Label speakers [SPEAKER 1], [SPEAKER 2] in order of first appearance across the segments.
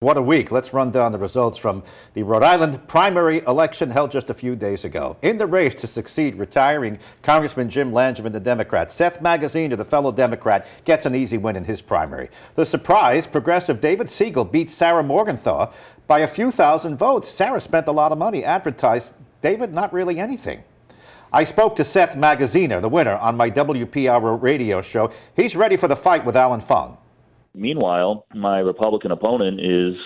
[SPEAKER 1] What a week. Let's run down the results from the Rhode Island primary election held just a few days ago. In the race to succeed retiring Congressman Jim Langevin, the Democrat, Seth Magaziner, the fellow Democrat, gets an easy win in his primary. The surprise, progressive David Siegel beats Sarah Morgenthau by a few thousand votes. Sarah spent a lot of money, advertised. David, not really anything. I spoke to Seth Magaziner, the winner, on my WPR radio show. He's ready for the fight with Alan Fung.
[SPEAKER 2] Meanwhile, my Republican opponent is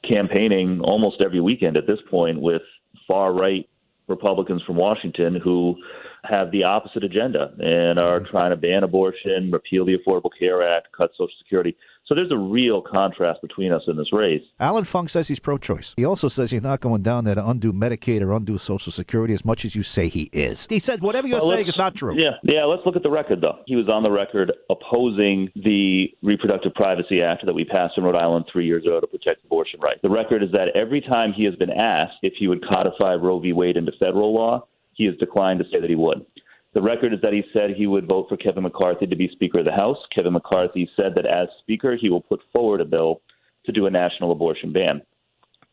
[SPEAKER 2] campaigning almost every weekend at this point with far-right Republicans from Washington who have the opposite agenda and are trying to ban abortion, repeal the Affordable Care Act, cut Social Security. So there's a real contrast between us in this race.
[SPEAKER 3] Alan Fung says he's pro-choice. He also says he's not going down there to undo Medicaid or undo Social Security as much as you say he is. He said whatever you're saying is not true.
[SPEAKER 2] Yeah, let's look at the record, though. He was on the record opposing the Reproductive Privacy Act that we passed in Rhode Island 3 years ago to protect abortion rights. The record is that every time he has been asked if he would codify Roe v. Wade into federal law, he has declined to say that he would. The record is that he said he would vote for Kevin McCarthy to be Speaker of the House. Kevin McCarthy said that as Speaker, he will put forward a bill to do a national abortion ban.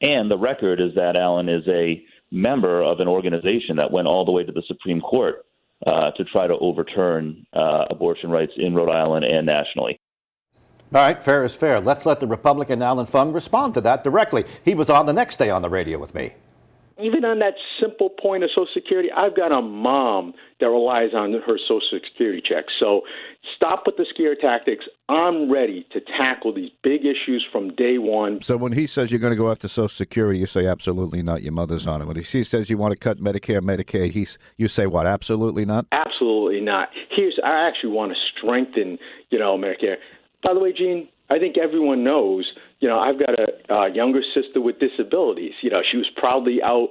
[SPEAKER 2] And the record is that Alan is a member of an organization that went all the way to the Supreme Court to try to overturn abortion rights in Rhode Island and nationally.
[SPEAKER 1] All right, fair is fair. Let's let the Republican Alan Fung respond to that directly. He was on the next day on the radio with me.
[SPEAKER 4] Even on that simple point of Social Security, I've got a mom that relies on her Social Security check. So stop with the scare tactics. I'm ready to tackle these big issues from day one.
[SPEAKER 3] So when he says you're going to go after Social Security, you say absolutely not. Your mother's on it. When he says you want to cut Medicare, Medicaid, you say what? Absolutely not?
[SPEAKER 4] Absolutely not. I actually want to strengthen, Medicare. By the way, Gene, I think everyone knows, I've got a younger sister with disabilities. She was proudly out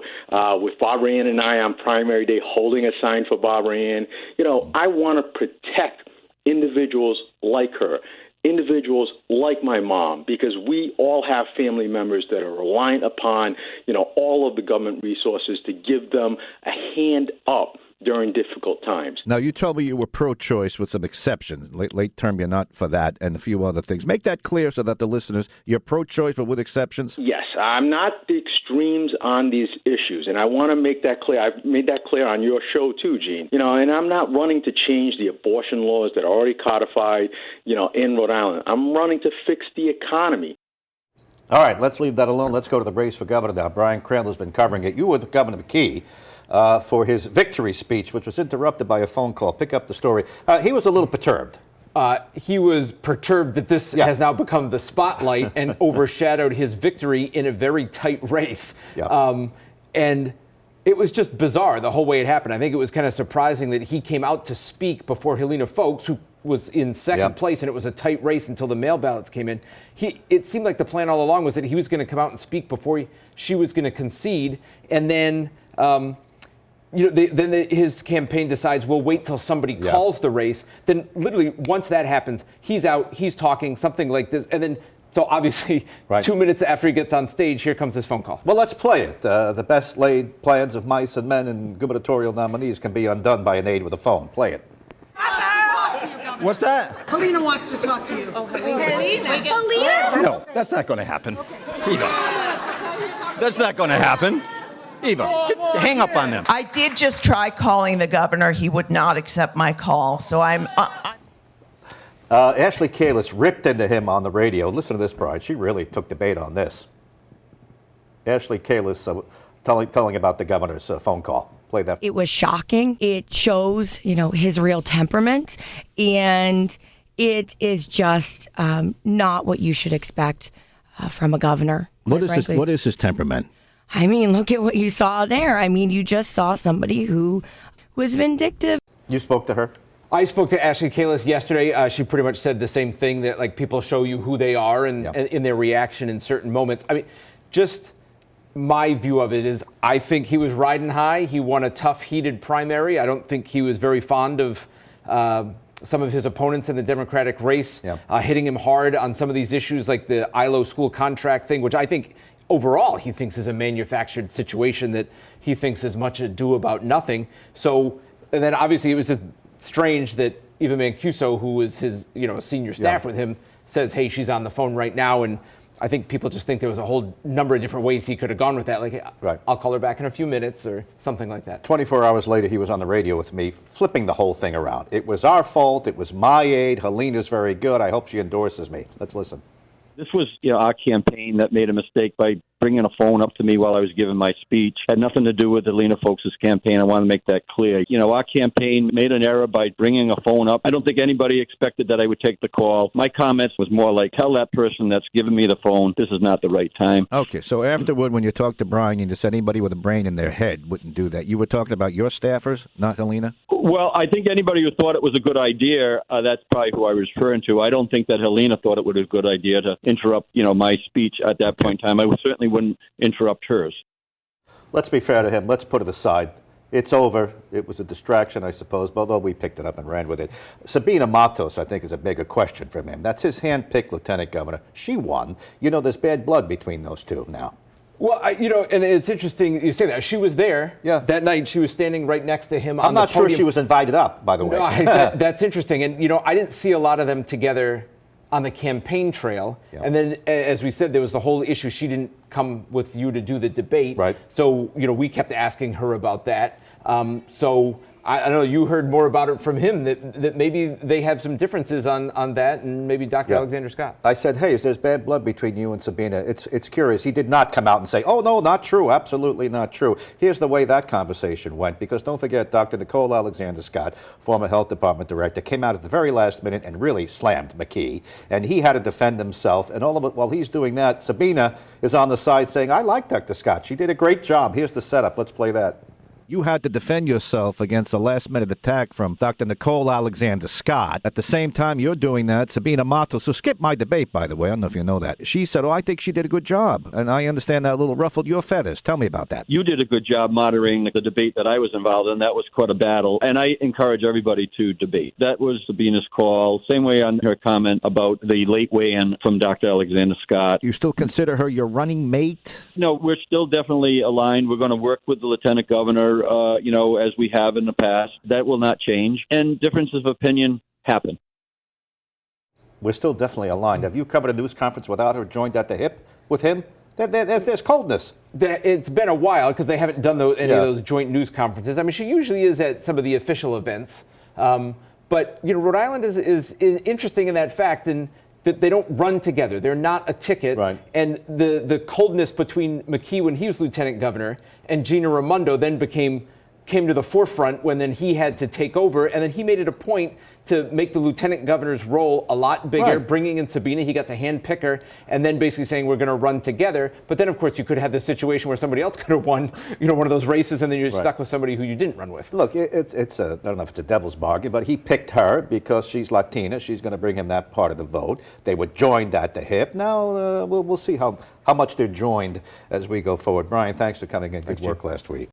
[SPEAKER 4] with Barbara Ann and I on primary day holding a sign for Barbara Ann. I want to protect individuals like her, individuals like my mom, because we all have family members that are reliant upon, all of the government resources to give them a hand up during difficult times.
[SPEAKER 3] Now, you told me you were pro-choice with some exceptions. Late term, you're not for that, and a few other things. Make that clear so that the listeners, you're pro-choice but with exceptions?
[SPEAKER 4] Yes, I'm not the extremes on these issues, and I want to make that clear. I've made that clear on your show too, Gene. And I'm not running to change the abortion laws that are already codified, in Rhode Island. I'm running to fix the economy.
[SPEAKER 1] All right, let's leave that alone. Let's go to the race for governor now. Brian Crandall's been covering it. You were with Governor McKee for his victory speech, which was interrupted by a phone call. Pick up the story. He was a little perturbed.
[SPEAKER 5] He was perturbed that this has now become the spotlight and overshadowed his victory in a very tight race. And it was just bizarre the whole way it happened. I think it was kind of surprising that he came out to speak before Helena Folks, who was in second place, and it was a tight race until the mail ballots came in. It seemed like the plan all along was that he was going to come out and speak before she was going to concede, and then his campaign decides we'll wait till somebody calls the race. Then literally once that happens, he's out, he's talking something like this, and then so obviously 2 minutes after he gets on stage, here comes this phone call.
[SPEAKER 1] Well, let's play it. The best laid plans of mice and men and gubernatorial nominees can be undone by an aide with a phone. Play it.
[SPEAKER 6] What's that?
[SPEAKER 7] Helena wants to talk to you.
[SPEAKER 6] Oh, Helena? No, that's not going to happen. Eva. That's not going to happen. Eva, hang up on them.
[SPEAKER 7] I did just try calling the governor. He would not accept my call, so I'm...
[SPEAKER 1] Ashley Kalis ripped into him on the radio. Listen to this, Brian. She really took the bait on this. Ashley Kalis telling about the governor's phone call. Play that.
[SPEAKER 8] It was shocking. It shows, his real temperament, and it is just not what you should expect from a governor.
[SPEAKER 3] What is his temperament?
[SPEAKER 8] I mean, look at what you saw there. I mean, you just saw somebody who was vindictive.
[SPEAKER 1] You spoke to her?
[SPEAKER 5] I spoke to Ashley Kalis yesterday. She pretty much said the same thing, that people show you who they are and in their reaction in certain moments. I mean, just my view of it is I think he was riding high. He won a tough, heated primary. I don't think he was very fond of some of his opponents in the Democratic race, hitting him hard on some of these issues like the ILO school contract thing, which I think overall he thinks is a manufactured situation that he thinks is much ado about nothing. So, and then obviously it was just strange that Eva Mancuso, who was his, senior staff with him, says, hey, she's on the phone right now. And I think people just think there was a whole number of different ways he could have gone with that. Like,
[SPEAKER 1] Right.
[SPEAKER 5] I'll call her back in a few minutes or something like that.
[SPEAKER 1] 24 hours later, he was on the radio with me, flipping the whole thing around. It was our fault. It was my aid. Helena's very good. I hope she endorses me. Let's listen.
[SPEAKER 9] This was, our campaign that made a mistake by bringing a phone up to me while I was giving my speech. Had nothing to do with Helena Folks' campaign. I want to make that clear. Our campaign made an error by bringing a phone up. I don't think anybody expected that I would take the call. My comments was more like, tell that person that's giving me the phone, this is not the right time.
[SPEAKER 3] Okay, so afterward, when you talked to Brian, you just said anybody with a brain in their head wouldn't do that. You were talking about your staffers, not Helena?
[SPEAKER 9] Well, I think anybody who thought it was a good idea, that's probably who I was referring to. I don't think that Helena thought it was a good idea to interrupt, my speech at that point in time. I certainly wouldn't interrupt hers.
[SPEAKER 1] Let's be fair to him. Let's put it aside. It's over. It was a distraction, I suppose, although we picked it up and ran with it. Sabina Matos, I think, is a bigger question from him. That's his hand-picked lieutenant governor. She won. There's bad blood between those two now.
[SPEAKER 5] Well, and it's interesting you say that. She was there that night. She was standing right next to him on the podium.
[SPEAKER 1] I'm not sure she was invited up, by the way.
[SPEAKER 5] No, that's interesting. And, I didn't see a lot of them together on the campaign trail. Yeah. And then, as we said, there was the whole issue. She didn't come with you to do the debate.
[SPEAKER 1] Right.
[SPEAKER 5] So, we kept asking her about that. So I don't know, you heard more about it from him, that maybe they have some differences on that, and maybe Dr. Alexander Scott.
[SPEAKER 1] I said, hey, there's bad blood between you and Sabina. It's curious. He did not come out and say, oh, no, not true, absolutely not true. Here's the way that conversation went, because don't forget, Dr. Nicole Alexander Scott, former health department director, came out at the very last minute and really slammed McKee, and he had to defend himself, and all of it, while he's doing that, Sabina is on the side saying, I like Dr. Scott. She did a great job. Here's the setup. Let's play that.
[SPEAKER 3] You had to defend yourself against a last-minute attack from Dr. Nicole Alexander Scott. At the same time you're doing that, Sabina Matos, who skipped my debate, by the way, I don't know if you know that, she said, I think she did a good job. And I understand that a little ruffled your feathers. Tell me about that.
[SPEAKER 9] You did a good job moderating the debate that I was involved in. That was quite a battle. And I encourage everybody to debate. That was Sabina's call. Same way on her comment about the late weigh-in from Dr. Alexander Scott.
[SPEAKER 3] You still consider her your running mate?
[SPEAKER 9] No, we're still definitely aligned. We're going to work with the lieutenant governor, as we have in the past. That will not change. And differences of opinion happen.
[SPEAKER 1] We're still definitely aligned. Have you covered a news conference without her, joined at the hip with him? There's coldness.
[SPEAKER 5] It's been a while because they haven't done any of those joint news conferences. I mean, she usually is at some of the official events. But, Rhode Island is interesting in that fact, and that they don't run together. They're not a ticket.
[SPEAKER 1] Right.
[SPEAKER 5] And the coldness between McKee when he was lieutenant governor and Gina Raimondo then came to the forefront when then he had to take over, and then he made it a point to make the lieutenant governor's role a lot bigger, bringing in Sabina. He got to handpick her, and then basically saying we're going to run together. But then, of course, you could have this situation where somebody else could have won, one of those races, and then you're stuck with somebody who you didn't run with.
[SPEAKER 1] Look, it's I don't know if it's a devil's bargain, but he picked her because she's Latina. She's going to bring him that part of the vote. They were joined at the hip. Now we'll see how much they're joined as we go forward. Brian, thanks for coming in. Good work last week.